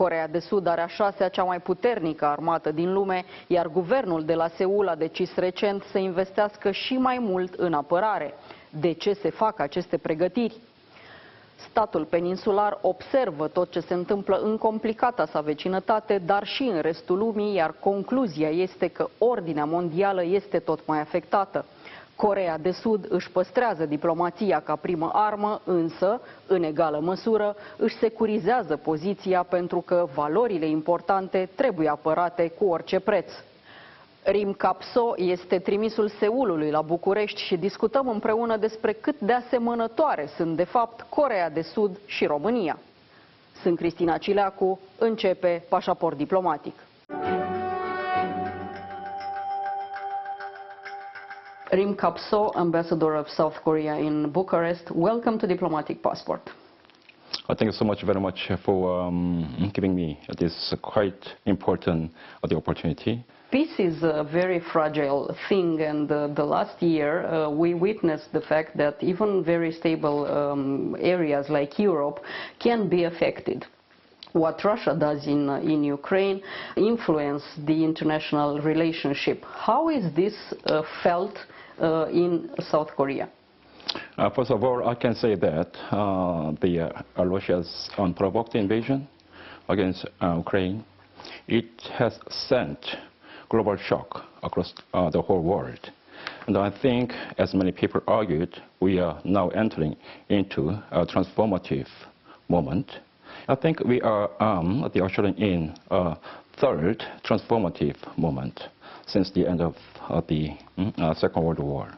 Coreea de Sud are a 6-a cea mai puternică armată din lume, iar guvernul de la Seul a decis recent să investească și mai mult în apărare. De ce se fac aceste pregătiri? Statul peninsular observă tot ce se întâmplă în complicata sa vecinătate, dar și în restul lumii, iar concluzia este că ordinea mondială este tot mai afectată. Coreea de Sud își păstrează diplomația ca primă armă, însă, în egală măsură, își securizează poziția pentru că valorile importante trebuie apărate cu orice preț. Rim Kapso este trimisul Seulului la București și discutăm împreună despre cât de asemănătoare sunt de fapt Coreea de Sud și România. Sunt Cristina Cileacu, începe Pașaport diplomatic. Rim Kapso, Ambassador of South Korea in Bucharest, welcome to Diplomatic Passport. Thank you so much, very much for giving me this quite important the opportunity. Peace is a very fragile thing, and the last year we witnessed the fact that even very stable areas like Europe can be affected. What Russia does in Ukraine influence the international relationship. How is this felt in South Korea? First of all, I can say that Russia's unprovoked invasion against Ukraine, it has sent global shock across the whole world. And I think, as many people argued, we are now entering into a transformative moment. I think we are ushering in a third transformative moment since the end of the Second World War.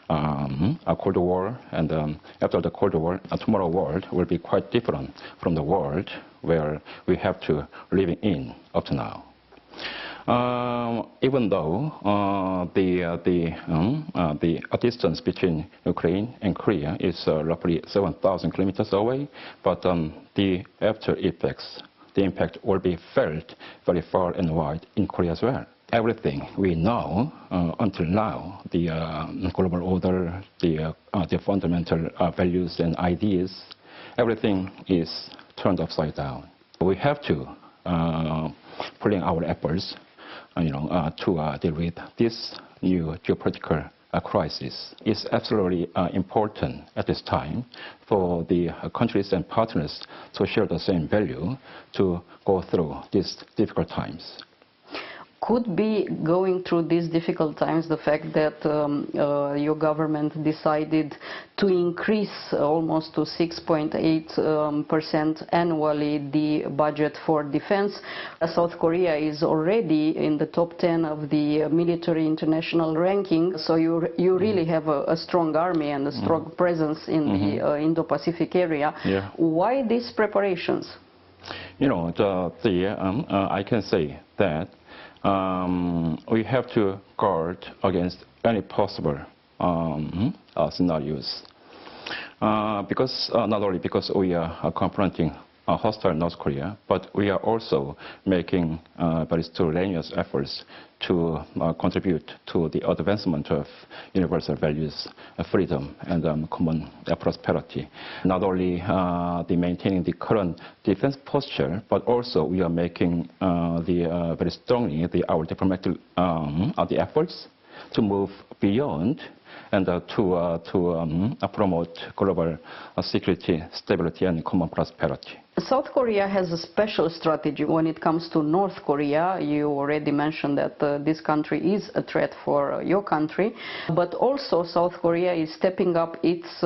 A Cold War, and after the Cold War, tomorrow world will be quite different from the world where we have to live in up to now. Even though the distance between Ukraine and Korea is roughly 7,000 kilometers away, but the after effects, the impact will be felt very far and wide in Korea as well. Everything we know until now, the global order, the fundamental values and ideas, everything is turned upside down. We have to put in our efforts, to deal with this new geopolitical crisis. It's absolutely important at this time for the countries and partners to share the same value to go through these difficult times. Could be going through these difficult times the fact that your government decided to increase almost to 6.8% annually the budget for defense. South Korea is already in the top 10 of the military international ranking, so you really have a strong army and a strong presence in the Indo-Pacific area. Yeah. Why these preparations? I can say that we have to guard against any possible scenarios. Because not only because we are confronting hostile North Korea, but we are also making very strenuous efforts to contribute to the advancement of universal values, freedom, and common prosperity. Not only maintaining the current defense posture, but also we are making very strongly our diplomatic the efforts to move beyond and to promote global security, stability, and common prosperity. South Korea has a special strategy when it comes to North Korea. You already mentioned that this country is a threat for your country, but also South Korea is stepping up its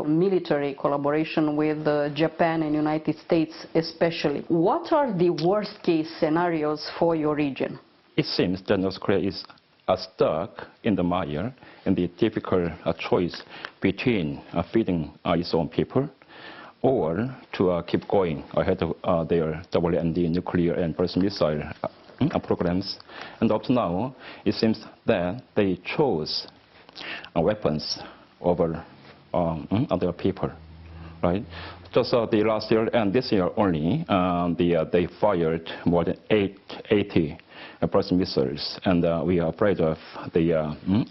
military collaboration with Japan and United States especially. What are the worst case scenarios for your region? It seems that North Korea is stuck in the mire in the difficult choice between feeding its own people or to keep going ahead of their WMD nuclear and ballistic missile programs. And up to now, it seems that they chose weapons over other people, right? Just the last year and this year only, they fired more than 80 ballistic missiles, and we are afraid of they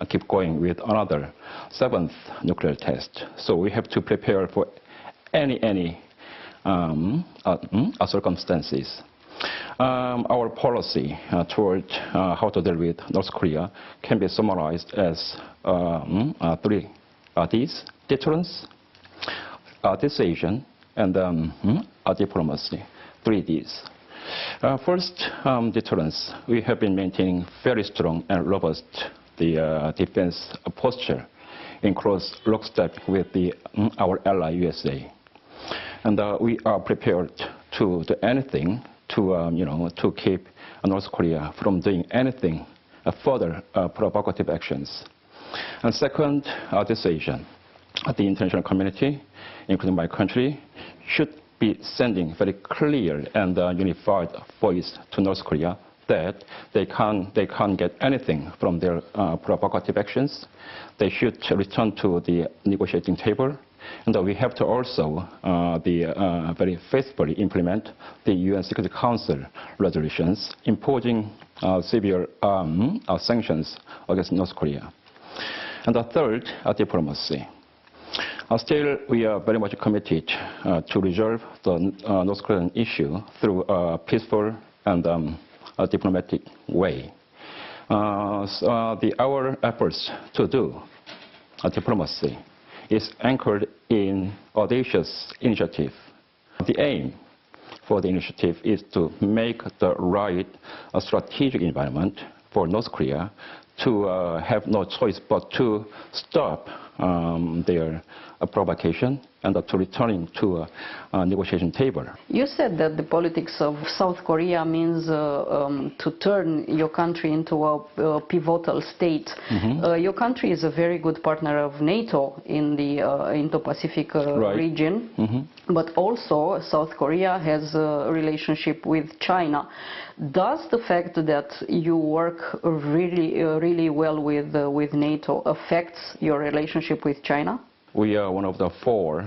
keep going with another 7th nuclear test. So we have to prepare for any circumstances. Our policy toward how to deal with North Korea can be summarized as three Ds: deterrence, dissuasion, and diplomacy. 3 Ds. First, deterrence. We have been maintaining very strong and robust defense posture in close lockstep with our ally USA, and we are prepared to do anything to keep North Korea from doing anything further provocative actions. And second, dissuasion. The international community, including my country, should be sending very clear and unified voice to North Korea that they can't get anything from their provocative actions. They should return to the negotiating table. And we have to also very faithfully implement the UN Security Council resolutions imposing severe sanctions against North Korea. And the third, diplomacy. Still, we are very much committed to resolve the North Korean issue through a peaceful and a diplomatic way. Our efforts to do diplomacy is anchored in audacious initiative. The aim for the initiative is to make the right strategic environment for North Korea to have no choice but to stop their provocation and to returning to a negotiation table. You said that the politics of South Korea means to turn your country into a pivotal state. Mm-hmm. Your country is a very good partner of NATO in the Indo-Pacific region, mm-hmm. but also South Korea has a relationship with China. Does the fact that you work really well with NATO affects your relationship with China? We are one of the 4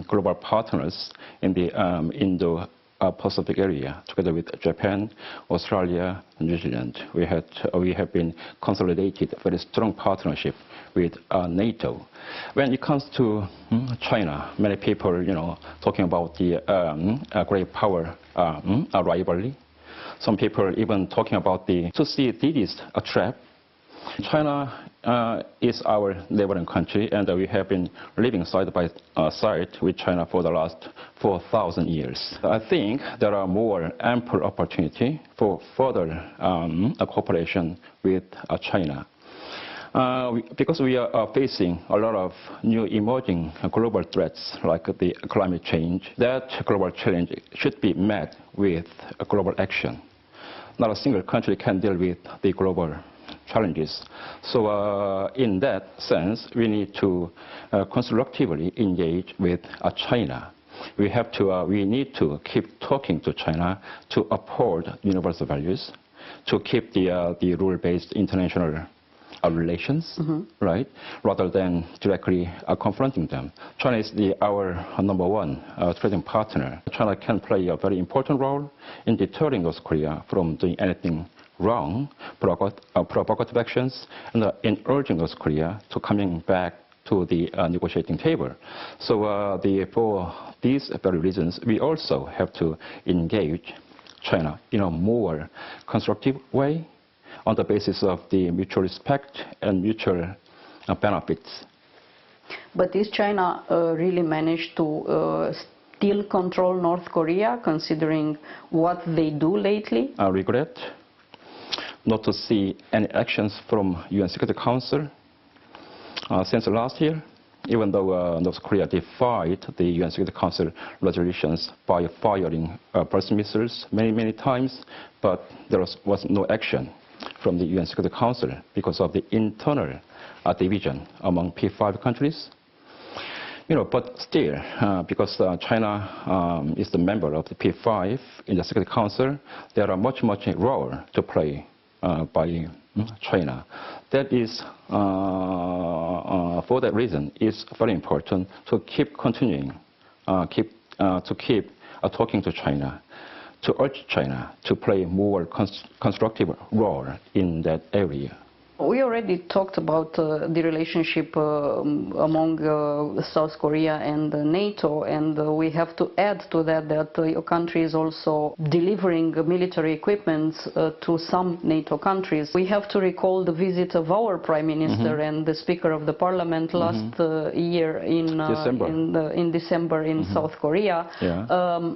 global partners in the Indo-Pacific area, together with Japan, Australia, and New Zealand. We have been consolidated very strong partnership with NATO. When it comes to China, many people, talking about the great power rivalry. Some people even talking about to see this a trap. China is our neighboring country, and we have been living side by side with China for the last 4,000 years. I think there are more ample opportunity for further cooperation with China. Because we are facing a lot of new emerging global threats like the climate change, that global challenge should be met with global action. Not a single country can deal with the global challenges. So in that sense, we need to constructively engage with China. We need to keep talking to China to uphold universal values, to keep the rule-based international relations, mm-hmm. right, rather than directly confronting them. China is our #1 trading partner. China can play a very important role in deterring North Korea from doing anything wrong, provocative actions, and in urging North Korea to coming back to the negotiating table. So for these very reasons, we also have to engage China in a more constructive way on the basis of the mutual respect and mutual benefits. But is China really managed to still control North Korea, considering what they do lately? I regret not to see any actions from UN Security Council since last year, even though North Korea defied the UN Security Council resolutions by firing burst missiles many times, but there was no action from the UN Security Council because of the internal division among P5 countries. But still, because China is the member of the P5 in the Security Council, there are much role to play by China. That is, for that reason, it's very important to keep continuing, to keep talking to China, to urge China to play more constructive role in that area. We already talked about the relationship among South Korea and NATO, and we have to add to that your country is also delivering military equipment to some NATO countries. We have to recall the visit of our Prime Minister and the Speaker of the Parliament last year in December in South Korea. Yeah.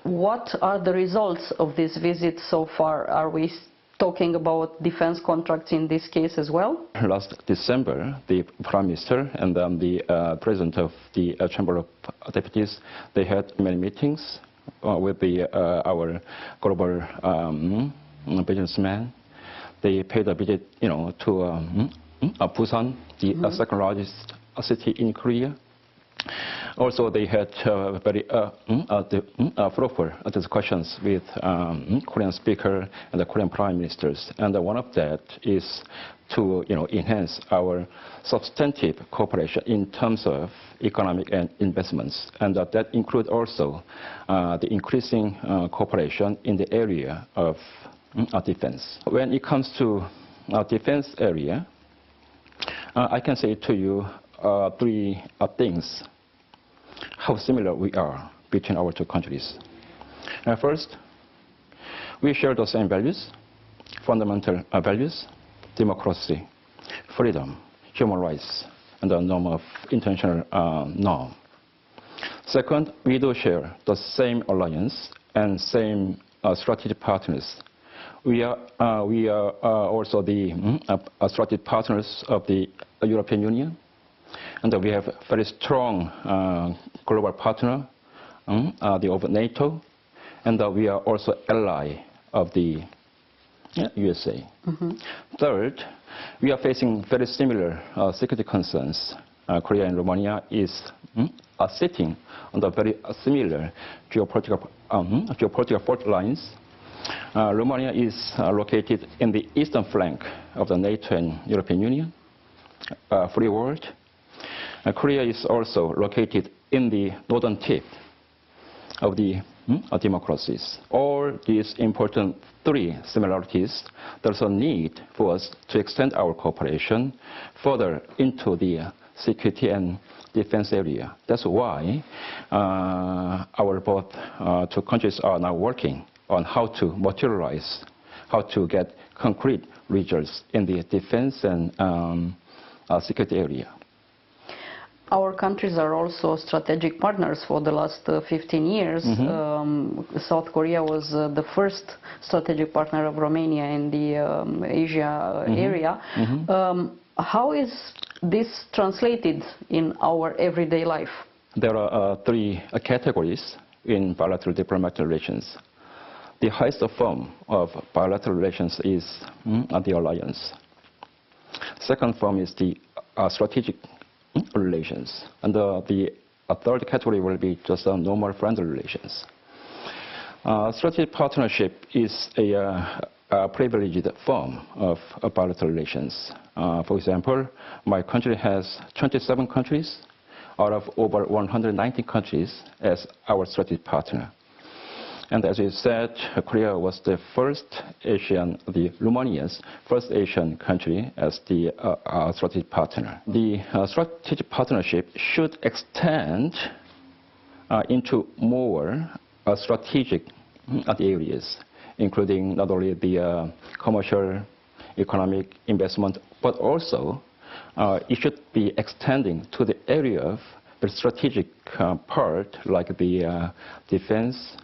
What are the results of this visit so far? Are we talking about defense contracts in this case as well? Last December, the Prime Minister and then the President of the Chamber of Deputies, they had many meetings with our global businessmen. They paid a visit, to Busan, the second largest city in Korea. Also, they had very fruitful discussions with Korean speaker and the Korean prime ministers. And one of that is to enhance our substantive cooperation in terms of economic and investments. And that includes also the increasing cooperation in the area of defense. When it comes to defense area, I can say to you three things. How similar we are between our two countries. First, we share the same values, fundamental values, democracy, freedom, human rights, and the norm of international norm. Second, we do share the same alliance and same strategic partners. We are also the strategic partners of the European Union. And we have a very strong global partner, of NATO, and we are also ally of the USA. Third, we are facing very similar security concerns. Korea and Romania are sitting on the very similar geopolitical fault lines. Romania is located in the eastern flank of the NATO and European Union, free world. Korea is also located in the northern tip of the democracies. All these important three similarities, there's a need for us to extend our cooperation further into the security and defense area. That's why our both two countries are now working on how to materialize, how to get concrete results in the defense and security area. Our countries are also strategic partners for the last 15 years. South Korea was the first strategic partner of Romania in the Asia area. How is this translated in our everyday life? There are three categories in bilateral diplomatic relations. The highest form of bilateral relations is the alliance. Second form is the strategic relations. And the third category will be just normal friendly relations. Strategic partnership is a privileged form of bilateral relations. For example, my country has 27 countries out of over 190 countries as our strategic partner. And as you said, Korea was the Romania's first Asian country as the strategic partner. The strategic partnership should extend into more strategic areas, including not only the commercial, economic investment, but also it should be extending to the area of the strategic part, like the defense,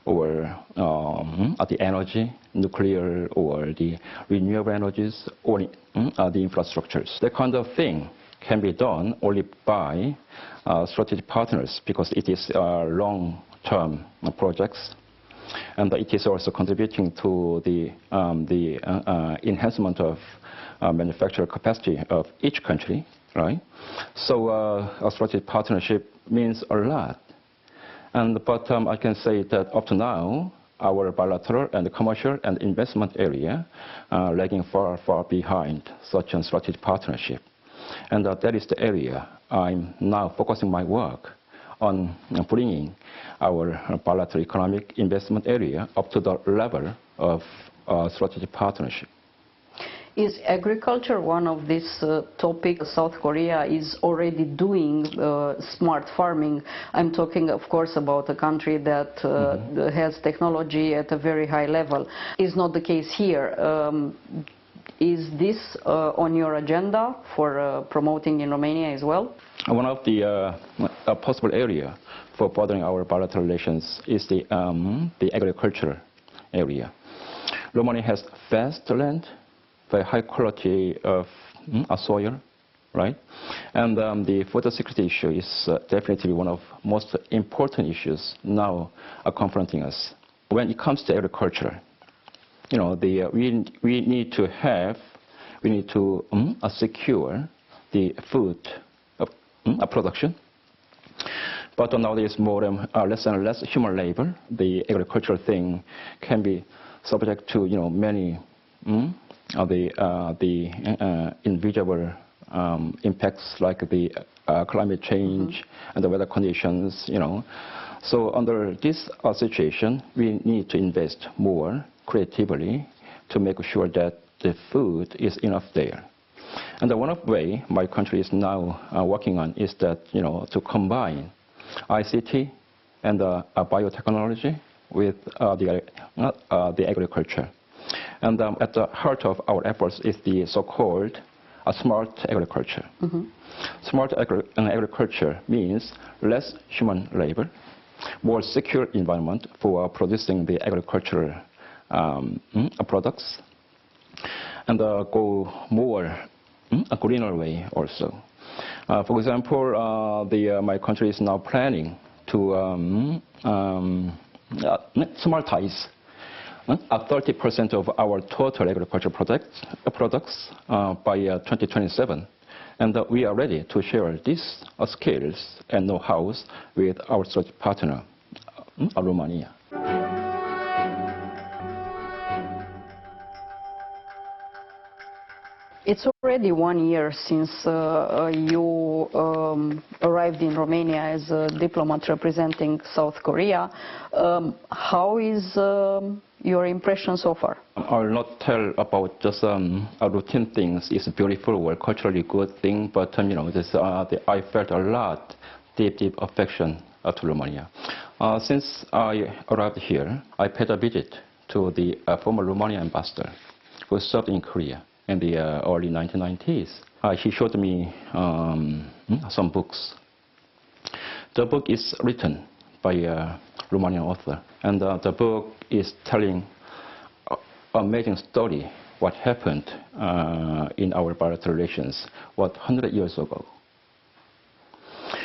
or the energy, nuclear, or the renewable energies, or the infrastructures. That kind of thing can be done only by strategic partners, because it is long-term projects, and it is also contributing to the enhancement of manufacturing capacity of each country, right? So a strategic partnership means a lot. But I can say that up to now, our bilateral and commercial and investment area are lagging far, far behind such a strategic partnership. And that is the area I'm now focusing my work on, bringing our bilateral economic investment area up to the level of strategic partnership. Is agriculture one of these topics? South Korea is already doing smart farming. I'm talking, of course, about a country that has technology at a very high level. Is not the case here. Is this on your agenda for promoting in Romania as well? One of the possible area for furthering our bilateral relations is the agriculture area. Romania has vast land, very high quality of soil, right? And the food security issue is definitely one of most important issues now confronting us. When it comes to agriculture, you know, we need to secure the food production. But nowadays, less and less human labor. The agricultural thing can be subject to, you know, many invisible impacts like the climate change and the weather conditions, you know. So under this situation, we need to invest more creatively to make sure that the food is enough there. And one of the way my country is now working on is that, you know, to combine ICT and biotechnology with the agriculture. And at the heart of our efforts is the so-called smart agriculture. Smart agriculture means less human labor, more secure environment for producing the agricultural products, and go more a greener way also. For example, my country is now planning to smartize 30% of our total agricultural products by 2027. And we are ready to share these skills and know-hows with our strategic partner, Romania. It's already 1 year since you arrived in Romania as a diplomat representing South Korea. How is your impression so far? I will not tell about just routine things. It's beautiful or culturally good thing, but you know, I felt a lot deep affection to Romania. Since I arrived here, I paid a visit to the former Romanian ambassador who served in Korea in the early 1990s. He showed me some books. The book is written by a Romanian author, and the book is telling an amazing story what happened in our bilateral relations 100 years ago.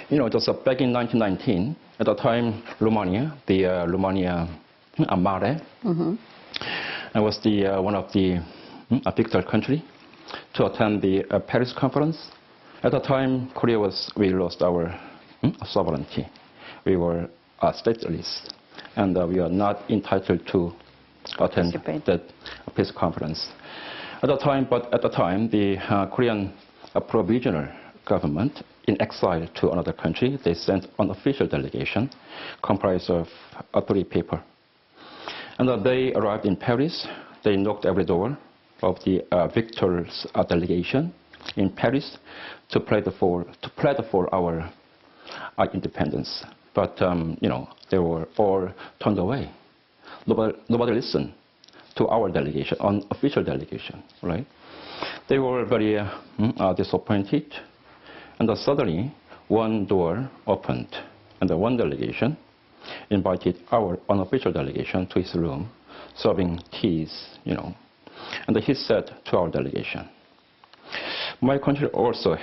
You know, just back in 1919, at the time, Romania, the Romania armele, was the one of the a victor country to attend the Paris conference. At the time, we lost our sovereignty. We were stateless, and we are not entitled to attend that peace conference. At the time, the Korean provisional government, in exile to another country, they sent an official delegation comprised of 3 people. And they arrived in Paris. They knocked every door of the victor's delegation in Paris to plead for our independence. But you know, they were all turned away. Nobody listened to our delegation, unofficial delegation, right? They were very disappointed, and suddenly one door opened, and one delegation invited our unofficial delegation to his room, serving teas, you know. And he said to our delegation, my country also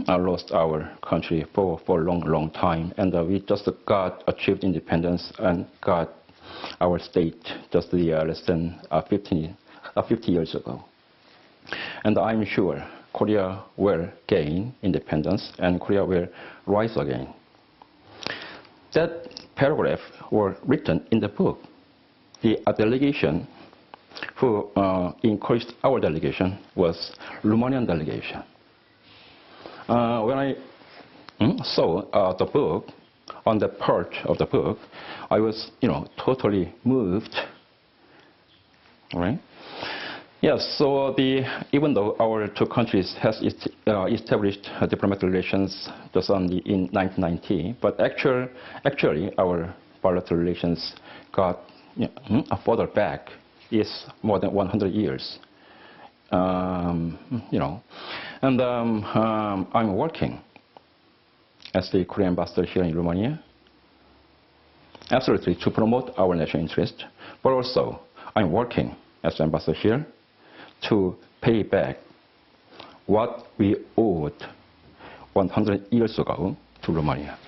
lost our country for a long time, and we just achieved independence and got our state just less than 50 years ago. And I'm sure Korea will gain independence and Korea will rise again. That paragraph was written in the book. The delegation who encouraged our delegation was Romanian delegation. When I saw the book, on the part of the book, I was, you know, totally moved. Right? Yes, so even though our two countries has established diplomatic relations just only in 1990, but actually our bilateral relations got further back is more than 100 years. And I'm working as the Korean ambassador here in Romania, absolutely to promote our national interest, but also I'm working as the ambassador here to pay back what we owed 100 years ago to Romania.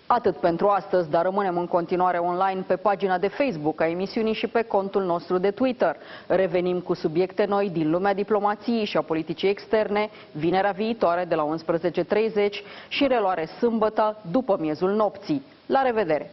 Atât pentru astăzi, dar rămânem în continuare online pe pagina de Facebook a emisiunii și pe contul nostru de Twitter. Revenim cu subiecte noi din lumea diplomației și a politicii externe, vinerea viitoare de la 11:30 și reluare sâmbătă după miezul nopții. La revedere!